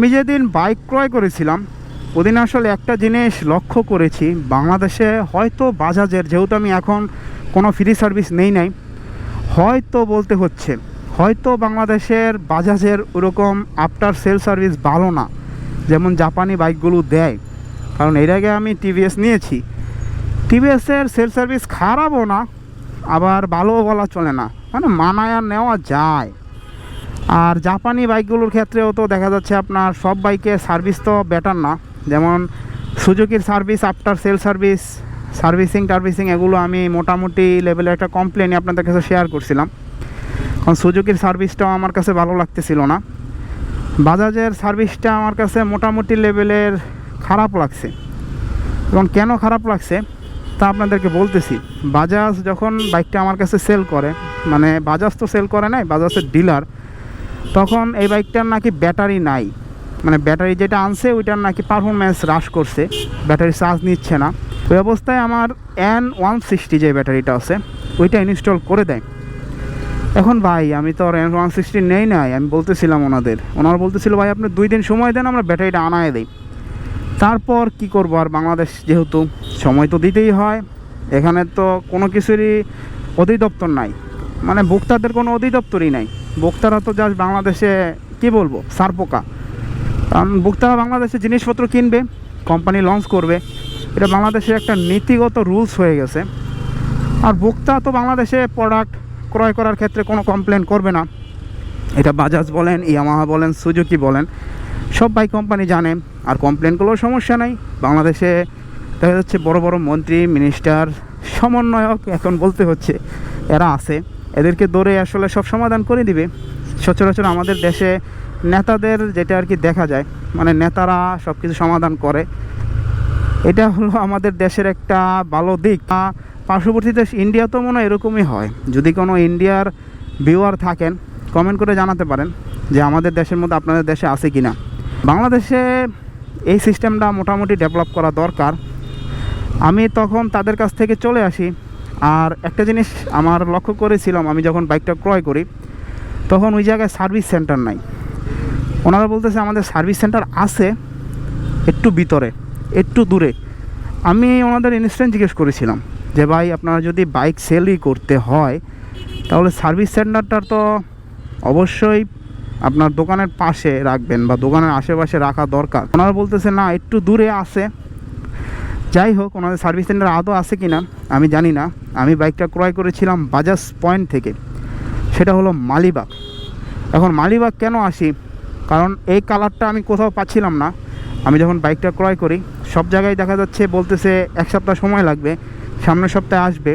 আমি যেদিন বাইক ক্রয় করেছিলাম ওদিন আসলে একটা জিনিস লক্ষ্য করেছি, বাংলাদেশে হয়তো বাজাজের, যেহেতু আমি এখন কোনো ফ্রি সার্ভিস নেই, হয়তো বলতে হচ্ছে হয়তো বাংলাদেশের বাজাজের ওরকম আফটার সেল সার্ভিস ভালো না যেমন জাপানি বাইকগুলো দেয়। কারণ এর আগে আমি টিভিএস নিয়েছি, টিভিএসের সেল সার্ভিস খারাপও না আবার ভালোও বলা চলে না, মানে মানায় আর নেওয়া যায়। আর জাপানি বাইকগুলোর ক্ষেত্রেও তো দেখা যাচ্ছে আপনার সব বাইকে সার্ভিস তো বেটার না। যেমন সুজুকির service, after sale service, servicing এগুলো আমি মোটামুটি লেভেলের একটা কমপ্লেনই আপনাদের কাছে শেয়ার করছিলাম। কারণ সুজুকির সার্ভিসটাও আমার কাছে ভালো লাগতেছিল না, বাজাজের সার্ভিসটা আমার কাছে মোটামুটি লেভেলের খারাপ লাগছে। এবং কেন খারাপ লাগছে তা আপনাদেরকে বলতেছি। বাজাজ যখন বাইকটা আমার কাছে সেল করে, মানে বাজাজ তো সেল করে নাই, বাজাজের ডিলার, তখন এই বাইকটার নাকি ব্যাটারি নাই, মানে ব্যাটারি যেটা আনছে ওইটার নাকি পারফরমেন্স হ্রাস করছে, ব্যাটারি চার্জ নিচ্ছে না। ওই অবস্থায় আমার N160 যে ব্যাটারিটা আছে ওইটা ইনস্টল করে দেয়। এখন ভাই আমি তো N160 নেই নাই, আমি বলতেছিলাম ওনারা বলতেছিল ভাই আপনি 2 দিন সময় দেন, আমরা ব্যাটারিটা আনায় দিই। তারপর কি করব, আর বাংলাদেশ যেহেতু সময় তো দিতেই হয়, এখানে তো কোনো কিছুরই অধিদপ্তর নাই, মানে ভোক্তাদের কোনো অধিদপ্তরই নাই। ভোক্তারা তো জাস্ট বাংলাদেশে কি বলবো সারপোকা। কারণ ভোক্তারা বাংলাদেশে জিনিসপত্র কিনবে, কোম্পানি লঞ্চ করবে, এটা বাংলাদেশের একটা নীতিগত রুলস হয়ে গেছে। আর ভোক্তা তো বাংলাদেশে প্রোডাক্ট ক্রয় করার ক্ষেত্রে কোনো কমপ্লেন করবে না, এটা বাজাজ বলেন, ইয়ামাহা বলেন, সুজুকি বলেন, সব বাইক কোম্পানি জানে। আর কমপ্লেনগুলোর সমস্যা নাই। বাংলাদেশে দেখা যাচ্ছে বড় বড় মন্ত্রী, মিনিস্টার, সমন্বয়ক এখন বলতে হচ্ছে, এরা আছে, এদেরকে ধরে আসলে সব সমাধান করে দিবে। সচরাচর আমাদের দেশে নেতাদের যেটা আর কি দেখা যায়, মানে নেতারা সব কিছু সমাধান করে, এটা হলো আমাদের দেশের একটা ভালো দিক। পার্শ্ববর্তী দেশ ইন্ডিয়া তো মনে হয় এরকমই হয়। যদি কোনো ইন্ডিয়ার ভিউয়ার থাকেন কমেন্ট করে জানাতে পারেন যে আমাদের দেশের মধ্যে আপনাদের দেশে আছে কি না। বাংলাদেশে এই সিস্টেমটা মোটামুটি ডেভেলপ করা দরকার। আমি তখন তাদের কাছ থেকে চলে আসি। আর একটা জিনিস আমার লক্ষ্য করেছিলাম, আমি যখন বাইকটা ক্রয় করি তখন ওই জায়গায় সার্ভিস সেন্টার নাই। ওনারা বলতেছে আমাদের সার্ভিস সেন্টার আছে একটু ভিতরে, একটু দূরে। আমি ওনাদের ইনস্ট্যান্ট জিজ্ঞেস করেছিলাম যে ভাই আপনারা যদি বাইক সেলই করতে হয় তাহলে সার্ভিস সেন্টারটা তো অবশ্যই আপনার দোকানের পাশে রাখবেন বা দোকানের আশেপাশে রাখা দরকার। ওনারা বলতেছে না একটু দূরে আছে। যাই হোক, ওনাদের সার্ভিস সেন্টার আদৌ আছে কি না আমি জানি না। আমি বাইকটা ক্রয় করেছিলাম বাজাজ পয়েন্ট থেকে, সেটা হলো মালিবাগ। এখন মালিবাগ কেন আসি, কারণ এই কালারটা আমি কোথাও পাচ্ছিলাম না। আমি যখন বাইকটা ক্রয় করি সব জায়গায় দেখা যাচ্ছে বলতেছে 1 সপ্তাহ সময় লাগবে, সামনের সপ্তাহে আসবে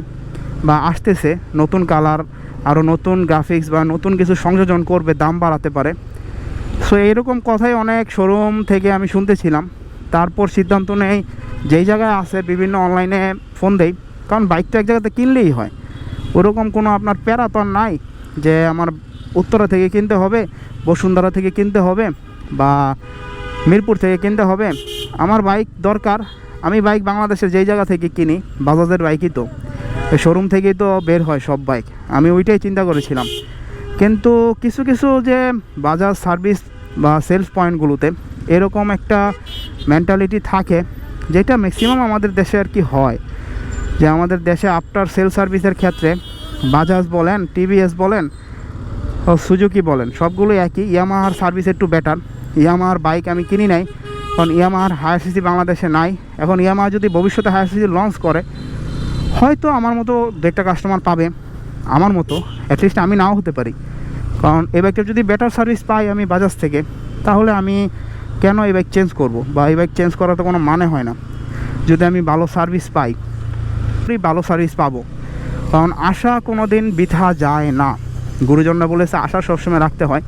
বা আসতেছে, নতুন কালার, আরও নতুন গ্রাফিক্স বা নতুন কিছু সংযোজন করবে, দাম বাড়াতে পারে। সো এরকম কথাই অনেক শোরুম থেকে আমি শুনতেছিলাম। তারপর সিদ্ধান্ত নেই যেই জায়গায় আছে বিভিন্ন অনলাইনে ফোন দেই, কারণ বাইকটা এক জায়গাতে কিনলেই হয়। ওরকম কোনো আপনার প্যারা তো আর নাই যে আমার উত্তরা থেকে কিনতে হবে, বসুন্ধরা থেকে কিনতে হবে বা মিরপুর থেকে কিনতে হবে। আমার বাইক দরকার, আমি বাইক বাংলাদেশের যেই জায়গা থেকে কিনি, বাজাজের বাইকই তো শোরুম থেকেই তো বের হয় সব বাইক। আমি ওইটাই চিন্তা করেছিলাম। কিন্তু কিছু কিছু যে বাজাজ সার্ভিস বা সেলস পয়েন্টগুলোতে এরকম একটা মেন্টালিটি থাকে, যেটা ম্যাক্সিমাম আমাদের দেশে আর কি হয়, যে আমাদের দেশে আফটার সেল সার্ভিসের ক্ষেত্রে বাজাজ বলেন, টিভিএস বলেন, সুজুকি বলেন, সবগুলো একই। ইয়ামাহার সার্ভিস একটু বেটার। ইয়ামাহার বাইক আমি কিনি নাই, কারণ ইয়ামাহার হায়ার সিসি বাংলাদেশে নাই। এখন ইয়ামাহা যদি ভবিষ্যতে হায়ার সিসি লঞ্চ করে হয়তো আমার মতো একটা কাস্টমার পাবে, আমার মতো অ্যাটলিস্ট আমি নাও হতে পারি। কারণ এই বাইকটা যদি বেটার সার্ভিস পাই আমি বাজাজ থেকে, তাহলে আমি কেন এই বাইক চেঞ্জ করব, বা এই বাইক চেঞ্জ করা তো কোনো মানে হয় না। যদি আমি ভালো সার্ভিস পাই, ভালো সার্ভিস পাবো, কারণ আশা কোনো দিন বৃথা যায় না। গুরুজনরা বলেছে আশা সবসময় রাখতে হয়।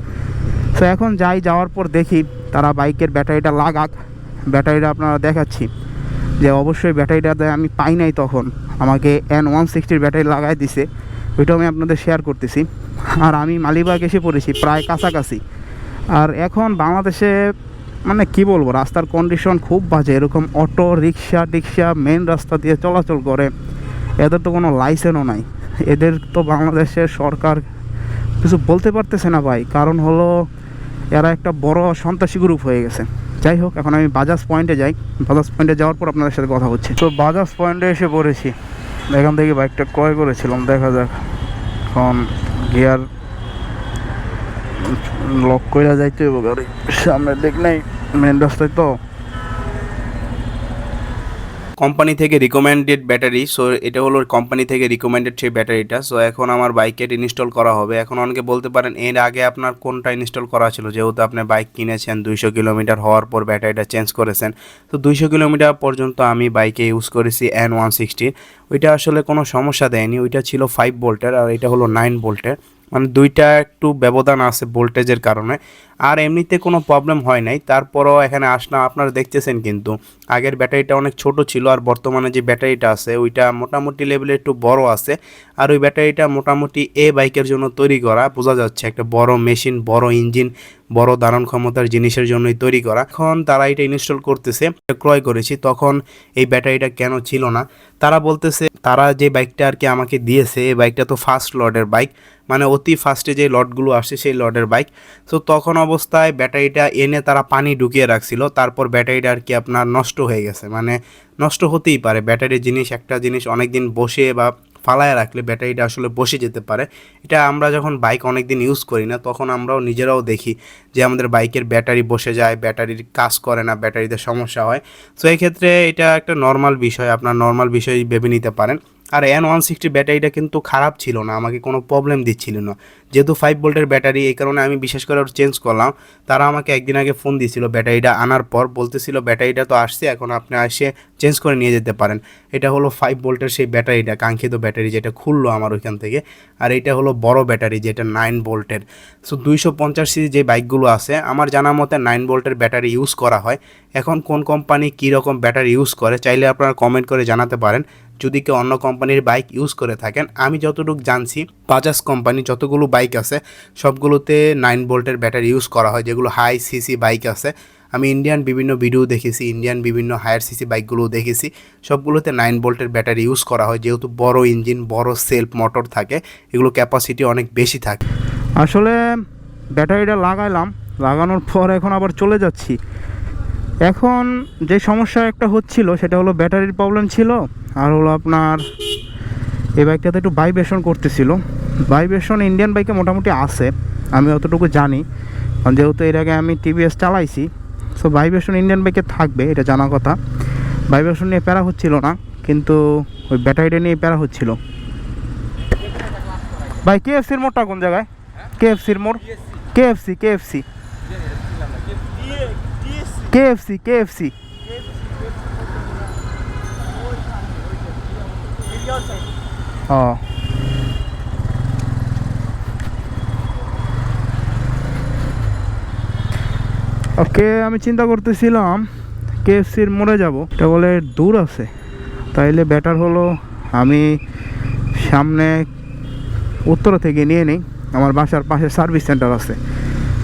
তো এখন যাওয়ার পর দেখি তারা বাইকের ব্যাটারিটা লাগাক। ব্যাটারিটা আপনারা দেখাচ্ছি যে অবশ্যই ব্যাটারিটাতে আমি পাই নাই, তখন আমাকে N160 ব্যাটারি লাগাই দিছে, ওইটাও আমি আপনাদের শেয়ার করতেছি। আর আমি মালিবাগ এসে পড়েছি প্রায় কাছাকাছি। আর এখন বাংলাদেশে মানে কি বলবো, রাস্তার কন্ডিশন খুব বাজে। এরকম অটো রিক্সা মেন রাস্তা দিয়ে চলাচল করে, এদের তো কোনো লাইসেন্সও নাই। এদের তো বাংলাদেশের সরকার কিছু বলতে পারতেছে না ভাই। কারণ হলো এরা একটা বড় সন্ত্রাসী গ্রুপ হয়ে গেছে। যাই হোক, এখন আমি বাজাজ পয়েন্টে যাই। বাজাজ পয়েন্টে যাওয়ার পর আপনাদের সাথে কথা হচ্ছে। তো বাজাজ পয়েন্টে এসে পড়েছি, এখান থেকে বাইকটা ক্রয় করেছিলাম। দেখা যাক এখন গিয়ার লক করে যাইতে হবে, গাড়ি সামনে দেখ নেই, মেন রাস্তায় তো। কোম্পানি থেকে রিকমেন্ডেড ব্যাটারি, সো এটা হলো কোম্পানি থেকে রিকমেন্ডেড সেই ব্যাটারিটা। সো এখন আমার বাইকে ইনস্টল করা হবে। এখন অনেকে বলতে পারেন এর আগে আপনার কোনটা ইনস্টল করা ছিল, যেহেতু আপনি বাইক কিনেছেন 200 কিলোমিটার হওয়ার পর ব্যাটারিটা চেঞ্জ করেছেন। তো 200 কিলোমিটার পর্যন্ত আমি বাইকে ইউজ করেছি N160। ওইটা আসলে কোনো সমস্যা দেয়নি, ওইটা ছিল 5 ভোল্টের আর এটা হলো 9 ভোল্টের, মানে দুইটা একটু ব্যবধান আছে ভোল্টেজের কারণে। আর এমনিতে কোনো প্রবলেম হয় নাই। তারপরও এখানে আসলাম, আপনারা দেখতেছেন কিন্তু আগের ব্যাটারিটা অনেক ছোট ছিল আর বর্তমানে যে ব্যাটারিটা আছে ওইটা মোটামুটি লেভেলে একটু বড় আছে। আর ওই ব্যাটারিটা মোটামুটি বাইকের জন্য তৈরি করা, বোঝা যাচ্ছে একটা বড় মেশিন, বড় ইঞ্জিন, বড় ধারণ ক্ষমতার জিনিসের জন্যই তৈরি করা। এখন তারা এটা ইনস্টল করতেছে। ক্রয় করেছি তখন এই ব্যাটারিটা কেন ছিল না, তারা বলতেছে তারা যে বাইকটা আর কি আমাকে দিয়েছে এই বাইকটা তো ফার্স্ট লটের বাইক, মানে অতি ফার্স্টে যে লটগুলো আসে সেই লটের বাইক। তো তখন অবস্থায় ব্যাটারিটা এনে তারা পানি ঢুকিয়ে রাখছিল, তারপর ব্যাটারিটা আর কি আপনার নষ্ট হয়ে গেছে। মানে নষ্ট হতেই পারে, ব্যাটারির জিনিস একটা জিনিস অনেক দিন বসে বা ফালায় রাখলে ব্যাটারিটা আসলে বসে যেতে পারে। এটা আমরা যখন বাইক অনেক দিন ইউজ করি না তখন আমরাও নিজেরাও দেখি যে আমাদের বাইকের ব্যাটারি বসে যায়, ব্যাটারির কাজ করে না, ব্যাটারিতে সমস্যা হয়। তো এই ক্ষেত্রে এটা একটা নর্মাল বিষয়, আপনার নর্মাল বিষয় ভেবে নিতে পারেন। আর N160 ব্যাটারিটা কিন্তু খারাপ ছিল না, আমাকে কোনো প্রবলেম দিচ্ছিল না, যেহেতু 5 ভোল্টের ব্যাটারি, এই কারণে আমি বিশেষ করে চেঞ্জ করলাম। তারা আমাকে একদিন আগে ফোন দিয়েছিল ব্যাটারিটা আনার পর, বলতেছিল ব্যাটারিটা তো আসছে, এখন আপনি এসে চেঞ্জ করে নিয়ে যেতে পারেন। এটা হলো 5 ভোল্টের সেই ব্যাটারিটা, কাঙ্ক্ষিত ব্যাটারি যেটা খুললো আমার ওইখান থেকে। আর এটা হলো বড় ব্যাটারি যেটা 9 ভোল্টের। সো 250 সিসি যে বাইকগুলো আছে আমার জানা মতে 9 ভোল্টের ব্যাটারি ইউজ করা হয়। এখন কোন কোম্পানি কী রকম ব্যাটারি ইউজ করে চাইলে আপনারা কমেন্ট করে জানাতে পারেন, যদি কেউ অন্য কোম্পানির বাইক ইউজ করে থাকেন। আমি যতটুকু জানছি বাজাজ কোম্পানি যতগুলো বাইক আছে সবগুলোতে 9 ভোল্টের ব্যাটারি ইউজ করা হয়, যেগুলো হাই সিসি বাইক আছে। আমি ইন্ডিয়ান বিভিন্ন ভিডিও দেখেছি, ইন্ডিয়ান বিভিন্ন হায়ার সিসি বাইকগুলোও দেখেছি, সবগুলোতে 9 ভোল্টের ব্যাটারি ইউজ করা হয়, যেহেতু বড় ইঞ্জিন, বড় সেলফ মোটর থাকে, এগুলো ক্যাপাসিটি অনেক বেশি থাকে। আসলে ব্যাটারিটা লাগাইলাম, লাগানোর পর এখন আবার চলে যাচ্ছি। এখন যে সমস্যা একটা হচ্ছিল সেটা হলো ব্যাটারির প্রবলেম ছিল, আর হলো আপনার এই বাইকটাতে একটু ভাইব্রেশন করতেছিল। ভাইব্রেশন ইন্ডিয়ান বাইকে মোটামুটি আছে, আমি অতটুকু জানি, কারণ যেহেতু এর আগে আমি টিভিএস চালাইছি। সো ভাইব্রেশন ইন্ডিয়ান বাইকে থাকবে, এটা জানা কথা। ভাইব্রেশন নিয়ে প্যারা হচ্ছিল না, কিন্তু ওই ব্যাটারিটা নিয়ে প্যারা হচ্ছিল। ভাই কেএফসির মোড়টা কোন জায়গায়? কেএফসির মোড়, কেএফসি কেএফসি কেএফসি কেএফসি ও ওকে, আমি চিন্তা করতেছিলাম কেএফসির মোড়ে যাব, এটা বলে দূর আছে, তাইলে বেটার হলো আমি সামনে উত্তরা থেকে নিয়ে নিই। আমার বাসার পাশে সার্ভিস সেন্টার আছে,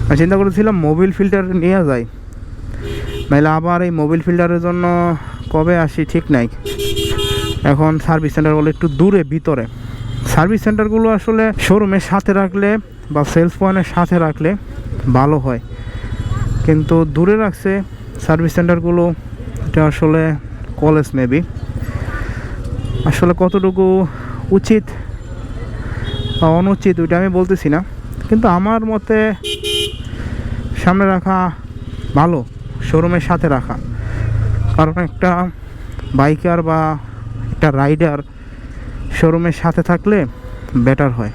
আমি চিন্তা করতেছিলাম মোবিল ফিল্টার নিয়ে যাই, নাহলে আবার এই মোবিল ফিল্টারের জন্য কবে আসি ঠিক নাই। এখন সার্ভিস সেন্টার বলে একটু দূরে ভিতরে। সার্ভিস সেন্টারগুলো আসলে শোরুমের সাথে রাখলে বা সেলস পয়েন্টের সাথে রাখলে ভালো হয়, কিন্তু দূরে রাখছে সার্ভিস সেন্টারগুলো। এটা আসলে কলেজ মেবি, আসলে কতটুকু উচিত বা অনুচিত ওইটা আমি বলতেছি না, কিন্তু আমার মতে সামনে রাখা ভালো, শোরুমের সাথে রাখা। কারণ একটা বাইকার বা একটা রাইডার শোরুমের সাথে থাকলে বেটার হয়।